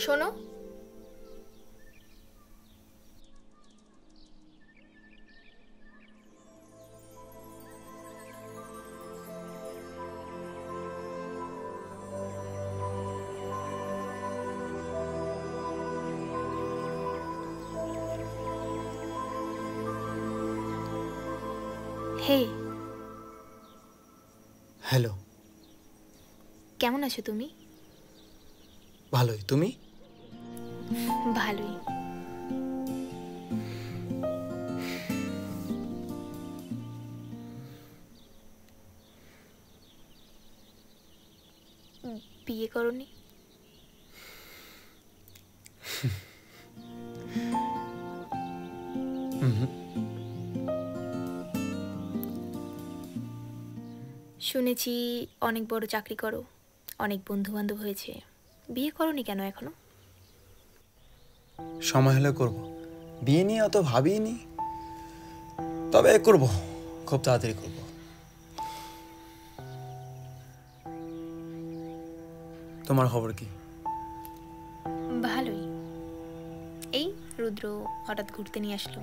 শোনো, হে হ্যালো। কেমন আছো তুমি? ভালোই, তুমি? ভালোই। বিয়ে করনি? শুনেছি অনেক বড় চাকরি করো, অনেক বন্ধু বান্ধব হয়েছে, বিয়ে করনি কেন এখনো? সময় হলে করব, বিয়ে নিয়ে অত ভাবিনি, তবে করব, খুব তাড়াতাড়ি করব। তোমার খবর কি? ভালোই। এই রুদ্র হঠাৎ ঘুরতে নিয়ে আসলো,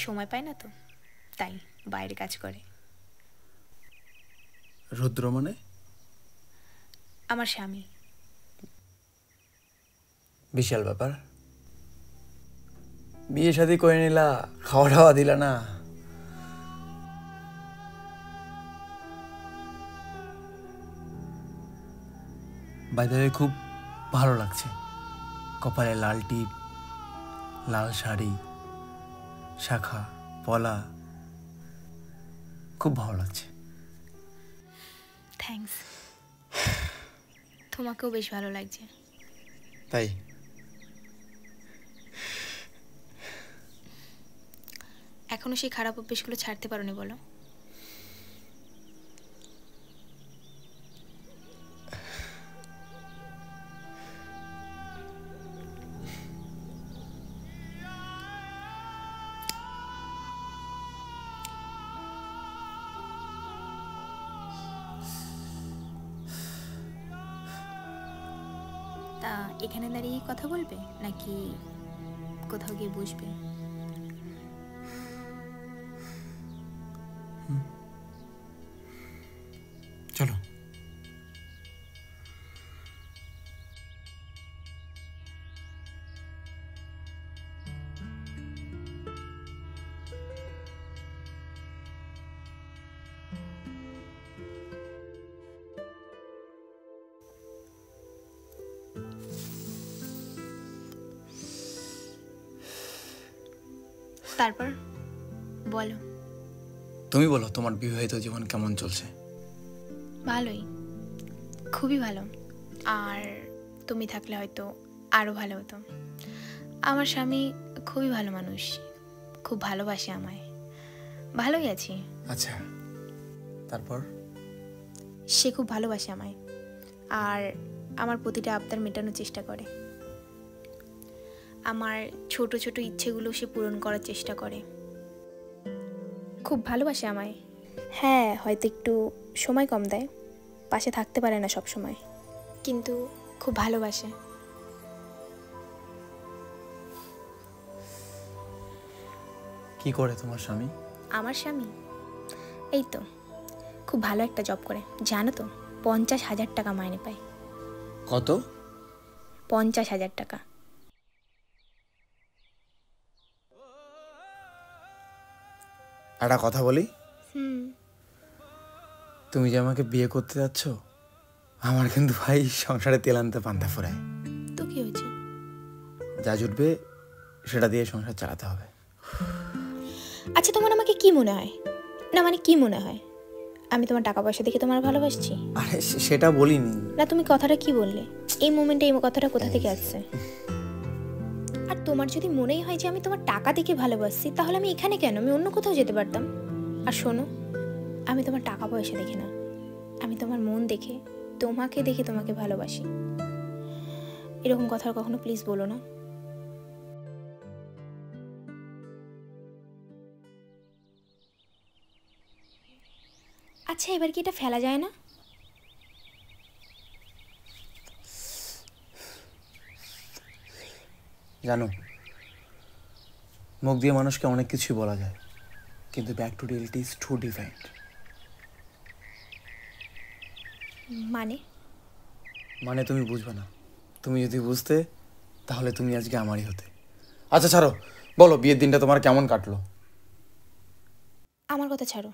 সময় পায় না তো, তাই বাইরে কাজ করে। রুদ্র মানে? আমার স্বামী। বিশাল ব্যাপার। বিয়ে শাদী করে নিলা, খাওয়া দাওয়া দিলা না। বাইরে খুব ভালো লাগছে, কপালে লাল টিপ, লাল শাড়ি, শাখা পলা, খুব ভালো লাগছে। থ্যাঙ্কস। তোমাকেও বেশ ভালো লাগছে। তাই? এখনো সেই খারাপ অভ্যেসগুলো ছাড়তে পারোনি বলো? তা এখানে দাঁড়িয়ে কথা বলবে নাকি কোথাও গিয়ে বসবে? চলো। তারপর বলো। তুমি বলো, তোমার বিবাহিত জীবন কেমন চলছে? ভালোই, খুবই ভালো। আর তুমি থাকলে হয়তো আরও ভালো হতো। আমার স্বামী খুবই ভালো মানুষ, খুব ভালোবাসে আমায়, ভালোই আছি। আচ্ছা, তারপর? সে খুব ভালোবাসে আমায় আর আমার প্রতিটা আবদার মেটানোর চেষ্টা করে। আমার ছোট ছোট ইচ্ছেগুলো সে পূরণ করার চেষ্টা করে। খুব ভালোবাসে আমায়। হ্যাঁ, হয়তো একটু সময় কম দেয়, পাশে থাকতে পারে না সব সময়, কিন্তু খুব ভালোবাসে। কি করে তোমার স্বামী? আমার স্বামী এই তো খুব ভালো একটা জব করে, জানো তো, 50,000 টাকা মাইনে পায়। কত? 50,000 টাকা। একটা কথা বলি, হুম। তুমি যে আমাকে বিয়ে করতে যাচ্ছ, আমার কিন্তু ভাই সংসারে তেল আনতে পান্তা ফুরায়। তো কি হয়েছে? যা জুটবে সেটা দিয়ে সংসার চালাতে হবে। আচ্ছা, তোমার আমাকে কি মনে হয়? না মানে কি মনে হয়, আমি তোমার টাকা পয়সা দেখে তোমার ভালোবাসছি? আরে সেটা বলিনি। না, তুমি কথাটা কি বললে? এই মোমেন্টে এই কথাটা কোথা থেকে আসছে? আর তোমার যদি মনেই হয় যে আমি তোমার টাকা দেখে ভালোবাসছি, তাহলে আমি এখানে কেন? আমি অন্য কোথাও যেতে পারতাম। আর শোনো, আমি তোমার টাকা পয়সা দেখে না, আমি তোমার মন দেখে, তোমাকে দেখে তোমাকে ভালোবাসি। এরকম কথা কখনো প্লিজ বলো না। আচ্ছা, এবার কি এটা ফেলা যায় না? জানো, মুখ দিয়ে মানুষকে অনেক কিছুই বলা যায়, কিন্তু back to reality is too different. মানে তুমি বুঝবে না। তুমি যদি বুঝতে তাহলে তুমি আজকে আমারই হতে। আচ্ছা ছাড়ো, বলো বিয়ের দিনটা তোমার কেমন কাটলো? আমার কথা ছাড়ো,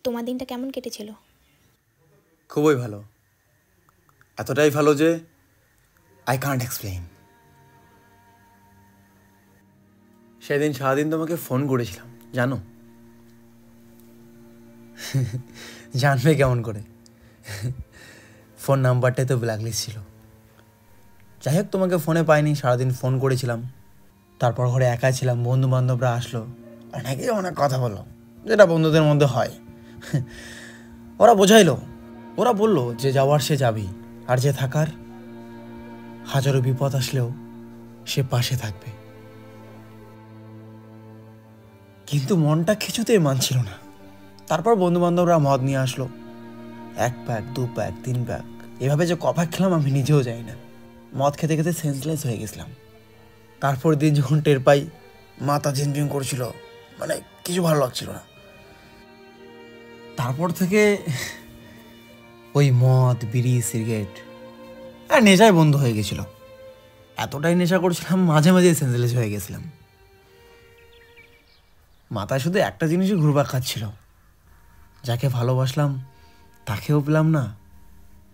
তোমার দিনটা কেমন কেটেছিল? খুবই ভালো, এতটাই ভালো যে আই কান্ট এক্সপ্লেইন। সেদিন সারাদিন তোমাকে ফোন করেছিলাম, জানো? জানবে কেমন করে? ফোন নাম্বারটাই তো ব্ল্যাকলিস্ট ছিল। যাই হোক, তোমাকে ফোনে পাইনি, সারাদিন ফোন করেছিলাম। তারপর ঘরে একা ছিলাম, বন্ধু বান্ধবরা আসলো, অনেকেই অনেক কথা বললো, যেটা বন্ধুদের মধ্যে হয়। ওরা বোঝাইলো, ওরা বলল যে যাওয়ার সে যাবি, আর যে থাকার হাজারো বিপদ আসলেও সে পাশে থাকবে। কিন্তু মনটা কিছুতেই মানছিল না। তারপর বন্ধু বান্ধবরা মদ নিয়ে আসলো, 1 প্যাক 2 প্যাক 3 প্যাক, এভাবে যে কপাক খেলাম আমি নিজেও যাই না। মদ খেতে খেতে সেন্সলেস হয়ে গেছিলাম। তারপর দিন যখন টের পাই, মাথা ঝিমঝিম করছিল, মানে কিছু ভালো লাগছিল না। তারপর থেকে ওই মদ, বিড়ি, সিগারেট আর নেশায় বন্ধ হয়ে গেছিল। এতটাই নেশা করছিলাম, মাঝে মাঝে সেন্সলেস হয়ে গেছিলাম। মাথায় শুধু একটা জিনিসই ঘুরপাক খাচ্ছিল, যাকে ভালোবাসলাম তাকেও পেলাম না,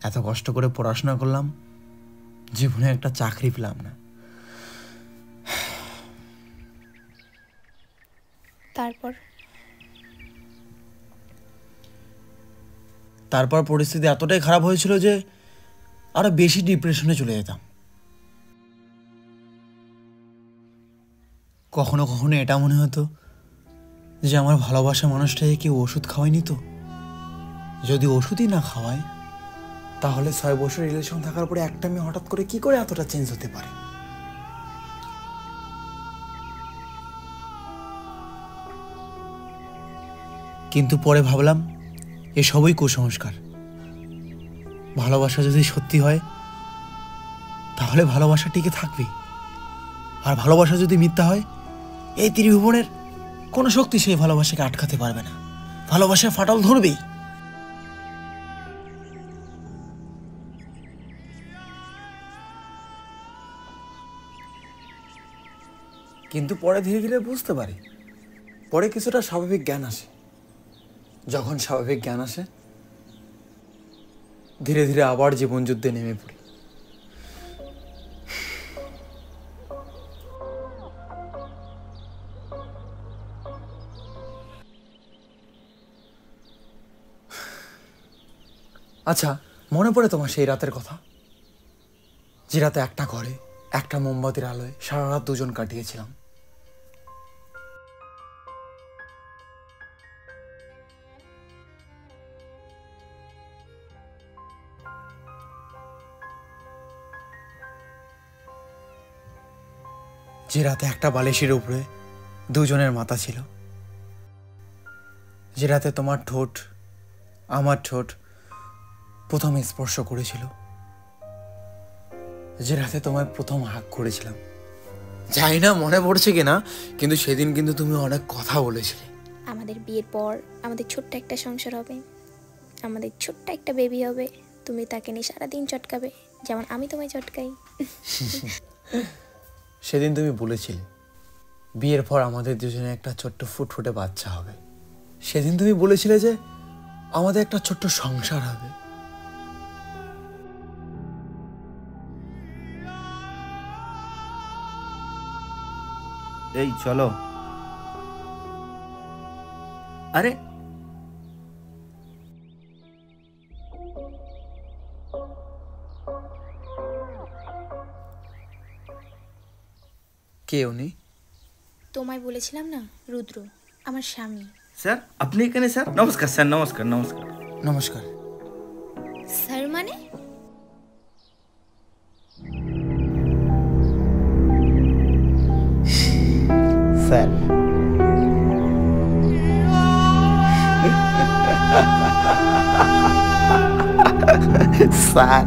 এত কষ্ট করে পড়াশোনা করলাম, জীবনে একটা চাকরি পেলাম না। তারপর পরিস্থিতি এতটাই খারাপ হয়েছিল যে আরো বেশি ডিপ্রেশনে চলে যেতাম। কখনো কখনো এটা মনে হতো যে আমার ভালোবাসা মানুষটাকে কেউ ওষুধ খাওয়ায়নি তো। যদি ওষুধই না খাওয়ায়, তাহলে 6 বছর রিলেশন থাকার পরে একটা মেয়ে হঠাৎ করে কি করে এতটা চেঞ্জ হতে পারে? কিন্তু পরে ভাবলাম এসবই কুসংস্কার। ভালোবাসা যদি সত্যি হয় তাহলে ভালোবাসা টিকে থাকবে, আর ভালোবাসা যদি মিথ্যা হয়, এই ত্রিভুবনের কোনো শক্তি সেই ভালোবাসাকে আটকাতে পারবে না। ভালোবাসা ফাটল ধরবেই। কিন্তু পরে ধীরে ধীরে বুঝতে পারি, পরে কিছুটা স্বাভাবিক জ্ঞান আসে। যখন স্বাভাবিক জ্ঞান আসে, ধীরে ধীরে আবার জীবন যুদ্ধে নেমে পড়ি। আচ্ছা, মনে পড়ে তোমার সেই রাতের কথা, যে রাতে একটা ঘরে একটা মোমবাতির আলোয় সারা রাত দুজন কাটিয়েছিলাম? যে রাতে একটা বালিশের উপরে দুজনের মাথা ছিল? যে রাতে তোমার ঠোঁট আমার ঠোঁট প্রথম স্পর্শ করেছিল? যে রাতে তোমায় প্রথম হাগ করেছিলাম? জানি না মনে পড়ছে কিনা, কিন্তু সেদিন কিন্তু তুমি অনেক কথা বলেছিলে। আমাদের বিয়ের পর আমাদের ছোট্ট একটা সংসার হবে, আমাদের ছোট্ট একটা বেবি হবে, তুমি তাকে নিয়ে সারাদিন চটকাবে যেমন আমি তোমায় চটকাই। সেদিন তুমি বলেছিলে বিয়ের পর আমাদের দুজনে একটা ছোট্ট ফুটফুটে বাচ্চা হবে। সেদিন তুমি বলেছিলে যে আমাদের একটা ছোট্ট সংসার হবে। এই চলো। আরে কে উনি? তোমায় বলেছিলাম না, রুদ্র, আমার স্বামী। স্যার, আপনি এখানে? স্যার নমস্কার। স্যার নমস্কার। নমস্কার। নমস্কার। স্যার মানে? স্যার। স্যার